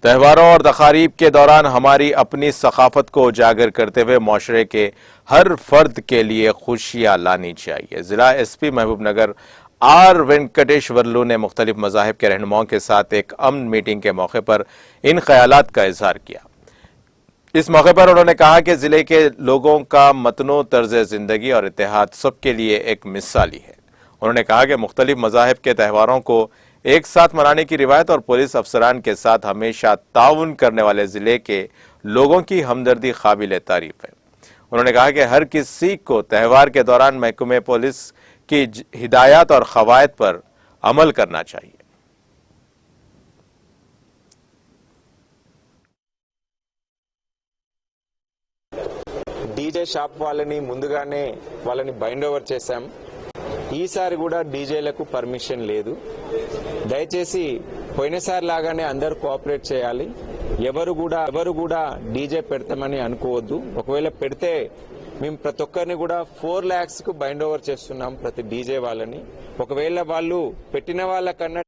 تہواروں اور تقاریب کے دوران ہماری اپنی ثقافت کو اجاگر کرتے ہوئے معاشرے کے ہر فرد کے لیے خوشیاں لانی چاہیے۔ ضلع ایس پی محبوب نگر آر وینکٹیشورلو نے مختلف مذاہب کے رہنماؤں کے ساتھ ایک امن میٹنگ کے موقع پر ان خیالات کا اظہار کیا۔ اس موقع پر انہوں نے کہا کہ ضلع کے لوگوں کا متنوع طرز زندگی اور اتحاد سب کے لیے ایک مثالی ہے۔ انہوں نے کہا کہ مختلف مذاہب کے تہواروں کو ایک ساتھ منانے کی روایت اور پولیس افسران کے ساتھ ہمیشہ تعاون کرنے والے ضلع کے لوگوں کی ہمدردی قابل تعریف ہے۔ انہوں نے کہا کہ ہر کسی کو تہوار کے دوران محکمہ پولیس کی ہدایات اور قواعد پر عمل کرنا چاہیے۔ డీజే షాప్ వాళ్ళని ముందుగానే వాళ్ళని బైండ్ ఓవర్ చేశాం। ఈసారి కూడా డీజేలకు పర్మిషన్ లేదు। దయచేసి పోయినసారి లాగానే అందరూ కోఆపరేట్ చేయాలి। ఎవరు కూడా డీజే పెడతామని అనుకోవద్దు। ఒకవేళ పెడితే మేము ప్రతి ఒక్కరిని కూడా 4 lakhs కు బైండ్ ఓవర్ చేస్తున్నాం ప్రతి డీజే వాళ్ళని। ఒకవేళ వాళ్ళు పెట్టిన వాళ్ళకన్నా